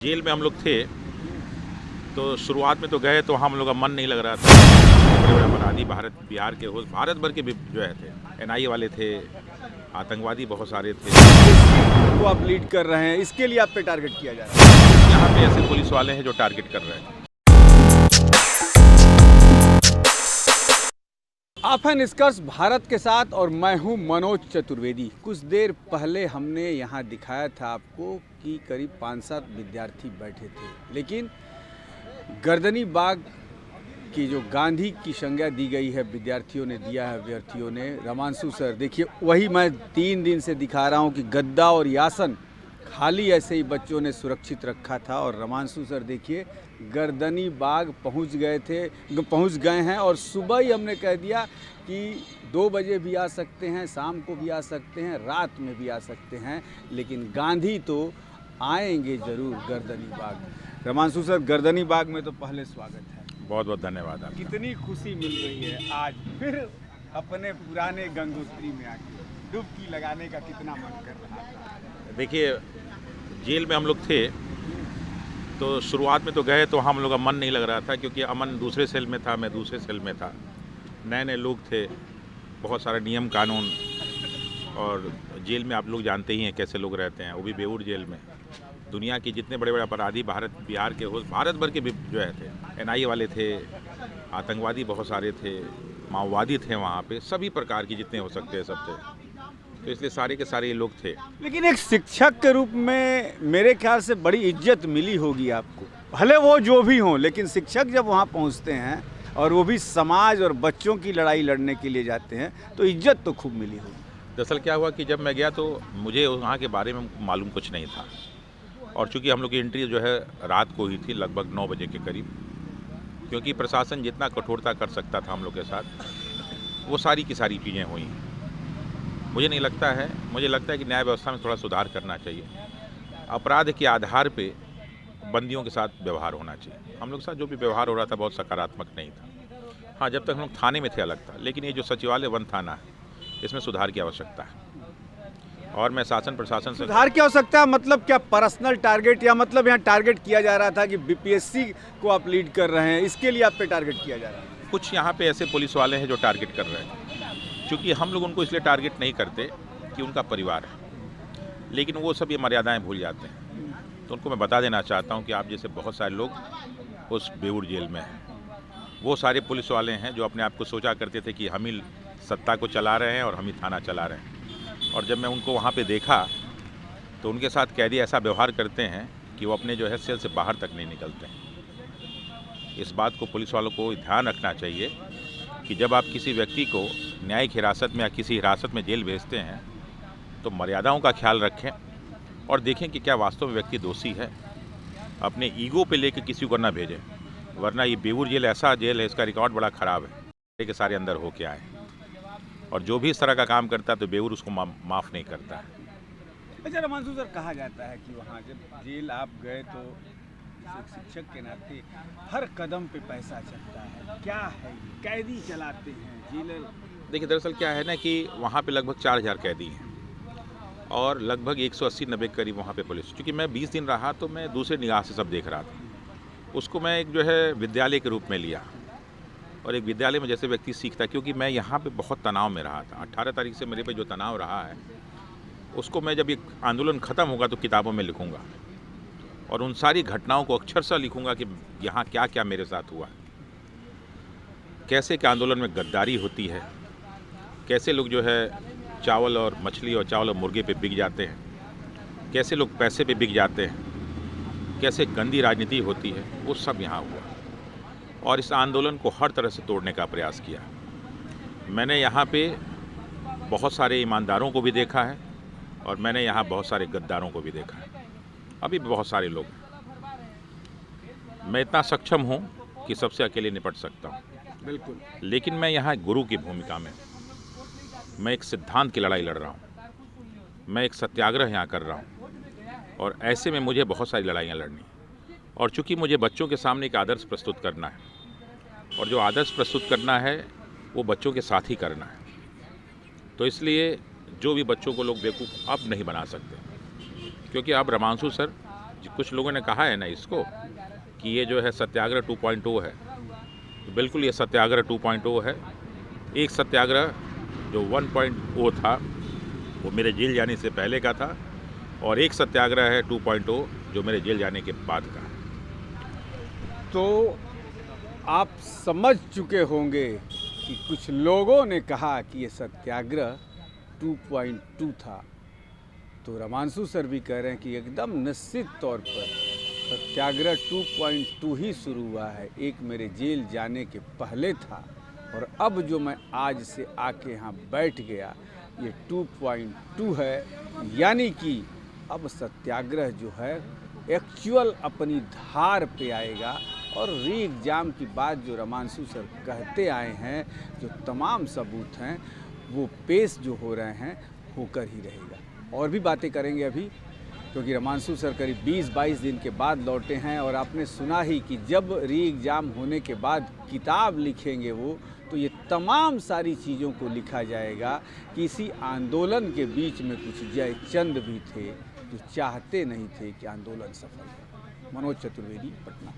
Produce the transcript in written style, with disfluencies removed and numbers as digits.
Jail में हम लोग थे तो शुरुआत में तो गए तो हम लोग का मन नहीं लग रहा था। बड़े बड़े अपराधी बिहार के हो, भारत भर के भी जो है थे, एनआईए वाले थे, आतंकवादी बहुत सारे थे। को आप लीड कर रहे हैं, इसके लिए आप पे टारगेट किया जा रहा है। यहाँ पे ऐसे पुलिस वाले हैं जो टारगेट कर रहे हैं। आप हैं निष्कर्ष भारत के साथ और मैं हूं मनोज चतुर्वेदी। कुछ देर पहले हमने यहां दिखाया था आपको कि करीब 5-7 विद्यार्थी बैठे थे, लेकिन गर्दनी बाग की जो गांधी की संज्ञा दी गई है, विद्यार्थियों ने दिया है, अभ्यर्थियों ने। रमांशु सर देखिए, वही मैं 3 दिन से दिखा रहा हूं कि गद्दा और यासन खाली ऐसे ही बच्चों ने सुरक्षित रखा था। और रमांशु सर देखिए गर्दनी बाग पहुंच गए हैं और सुबह ही हमने कह दिया कि 2 बजे भी आ सकते हैं, शाम को भी आ सकते हैं, रात में भी आ सकते हैं, लेकिन गांधी तो आएंगे ज़रूर गर्दनी बाग। रमांशु सर, गर्दनी बाग में तो पहले स्वागत है। बहुत बहुत धन्यवाद आपका। कितनी खुशी मिल रही है आज फिर अपने पुराने गंगोत्री में आके डुबकी लगाने का, कितना मन कर रहा था। देखिए, जेल में हम लोग थे तो शुरुआत में तो गए तो हम लोग का मन नहीं लग रहा था, क्योंकि अमन दूसरे सेल में था, मैं दूसरे सेल में था, नए नए लोग थे, बहुत सारे नियम कानून। और जेल में आप लोग जानते ही हैं कैसे लोग रहते हैं, वो भी बेऊर जेल में। दुनिया के जितने बड़े बड़े अपराधी बिहार के हो, भारत भर के भी जो है थे, एनआईए वाले थे, आतंकवादी बहुत सारे थे, माओवादी थे, वहाँ पे सभी प्रकार की जितने हो सकते हैं सब थे। तो इसलिए सारे के सारे ये लोग थे। लेकिन एक शिक्षक के रूप में मेरे ख्याल से बड़ी इज्जत मिली होगी आपको, भले वो जो भी हों, लेकिन शिक्षक जब वहाँ पहुँचते हैं और वो भी समाज और बच्चों की लड़ाई लड़ने के लिए जाते हैं, तो इज्जत तो खूब मिली होगी। दरअसल क्या हुआ कि जब मैं गया तो मुझे वहाँ के बारे में मालूम कुछ नहीं था, और चूँकि हम लोग की एंट्री जो है रात को ही थी, लगभग 9 बजे के करीब, क्योंकि प्रशासन जितना कठोरता कर सकता था हम लोग के साथ, वो सारी की सारी चीज़ें हुई। मुझे लगता है कि न्याय व्यवस्था में थोड़ा सुधार करना चाहिए। अपराध के आधार पे बंदियों के साथ व्यवहार होना चाहिए। हम लोग के साथ जो भी व्यवहार हो रहा था बहुत सकारात्मक नहीं था। हाँ, जब तक हम लोग थाने में थे अलग था, लेकिन ये जो सचिवालय वन थाना है, इसमें सुधार की आवश्यकता है। और मैं शासन प्रशासन से सुधार की आवश्यकता है, मतलब क्या पर्सनल टारगेट, या मतलब यहाँ टारगेट किया जा रहा था कि बीपीएससी को आप लीड कर रहे हैं, इसके लिए आप पे टारगेट किया जा रहा है? कुछ यहाँ पे ऐसे पुलिस वाले हैं जो टारगेट कर रहे हैं, क्योंकि हम लोग उनको इसलिए टारगेट नहीं करते कि उनका परिवार है, लेकिन वो सब ये मर्यादाएं भूल जाते हैं। तो उनको मैं बता देना चाहता हूँ कि आप जैसे बहुत सारे लोग उस बेऊर जेल में हैं, वो सारे पुलिस वाले हैं जो अपने आप को सोचा करते थे कि हम ही सत्ता को चला रहे हैं और हम ही थाना चला रहे हैं। और जब मैं उनको वहाँ पे देखा तो उनके साथ कैदी ऐसा व्यवहार करते हैं कि वो अपने जो है सेल से बाहर तक नहीं निकलते हैं। इस बात को पुलिस वालों को ध्यान रखना चाहिए कि जब आप किसी व्यक्ति को न्यायिक हिरासत में या किसी हिरासत में जेल भेजते हैं तो मर्यादाओं का ख्याल रखें और देखें कि क्या वास्तव में व्यक्ति दोषी है। अपने ईगो पे लेकर किसी को ना भेजें, वरना ये बेऊर जेल ऐसा जेल है, इसका रिकॉर्ड बड़ा ख़राब है कि सारे अंदर हो के आए, और जो भी इस तरह का काम करता है तो बेऊर उसको माफ़ नहीं करता है। अच्छा रमांशु सर, कहा जाता है कि वहाँ जब जेल आप गए तो एक शिक्षक के नाते हर कदम पे पैसा चलता है, क्या है ये? कैदी चलाते हैं जेलर? देखिए, दरअसल क्या है ना कि वहाँ पे लगभग 4000 कैदी हैं और लगभग 180-90 करीब वहाँ पे पुलिस। क्योंकि मैं 20 दिन रहा तो मैं दूसरे निगाह से सब देख रहा था। उसको मैं एक जो है विद्यालय के रूप में लिया, और एक विद्यालय में जैसे व्यक्ति सीखता, क्योंकि मैं यहाँ पे बहुत तनाव में रहा था। 18 तारीख से मेरे पे जो तनाव रहा है उसको मैं जब ये आंदोलन ख़त्म होगा तो किताबों में लिखूँगा, और उन सारी घटनाओं को अक्षरशः लिखूँगा कि यहाँ क्या क्या मेरे साथ हुआ, कैसे के आंदोलन में गद्दारी होती है, कैसे लोग जो है चावल और मछली और चावल और मुर्गे पे बिक जाते हैं, कैसे लोग पैसे पे बिक जाते हैं, कैसे गंदी राजनीति होती है, वो सब यहाँ हुआ। और इस आंदोलन को हर तरह से तोड़ने का प्रयास किया। मैंने यहाँ पे बहुत सारे ईमानदारों को भी देखा है और मैंने यहाँ बहुत सारे गद्दारों को भी देखा है। अभी भी बहुत सारे लोग हैं। मैं इतना सक्षम हूँ कि सबसे अकेले निपट सकता हूँ, बिल्कुल, लेकिन मैं यहाँ गुरु की भूमिका में, मैं एक सिद्धांत की लड़ाई लड़ रहा हूँ, मैं एक सत्याग्रह यहाँ कर रहा हूँ, और ऐसे में मुझे बहुत सारी लड़ाइयाँ लड़नी। और चूँकि मुझे बच्चों के सामने एक आदर्श प्रस्तुत करना है, और जो आदर्श प्रस्तुत करना है वो बच्चों के साथ ही करना है, तो इसलिए जो भी बच्चों को लोग बेवकूफ़ अब नहीं बना सकते, क्योंकि अब रमांशु सर कुछ लोगों ने कहा है ना इसको कि ये जो है सत्याग्रह 2.0 है, तो बिल्कुल ये सत्याग्रह 2.0 है। एक सत्याग्रह जो 1.0 था वो मेरे जेल जाने से पहले का था, और एक सत्याग्रह है 2.0 जो मेरे जेल जाने के बाद का है। तो आप समझ चुके होंगे कि कुछ लोगों ने कहा कि ये सत्याग्रह 2.2 था, तो रमांशु सर भी कह रहे हैं कि एकदम निश्चित तौर पर सत्याग्रह 2.2 ही शुरू हुआ है। एक मेरे जेल जाने के पहले था, और अब जो मैं आज से आके यहाँ बैठ गया ये 2.2 है। यानी कि अब सत्याग्रह जो है एक्चुअल अपनी धार पे आएगा, और री एग्ज़ाम की बात जो रमांशु सर कहते आए हैं, जो तमाम सबूत हैं वो पेश जो हो रहे हैं होकर ही रहेगा। और भी बातें करेंगे अभी, क्योंकि रमांशु सर करीब 20-22 दिन के बाद लौटे हैं, और आपने सुना ही कि जब री एग्ज़ाम होने के बाद किताब लिखेंगे वो, तो ये तमाम सारी चीज़ों को लिखा जाएगा कि इसी आंदोलन के बीच में कुछ जयचंद भी थे जो चाहते नहीं थे कि आंदोलन सफल हो। मनोज चतुर्वेदी, पटना।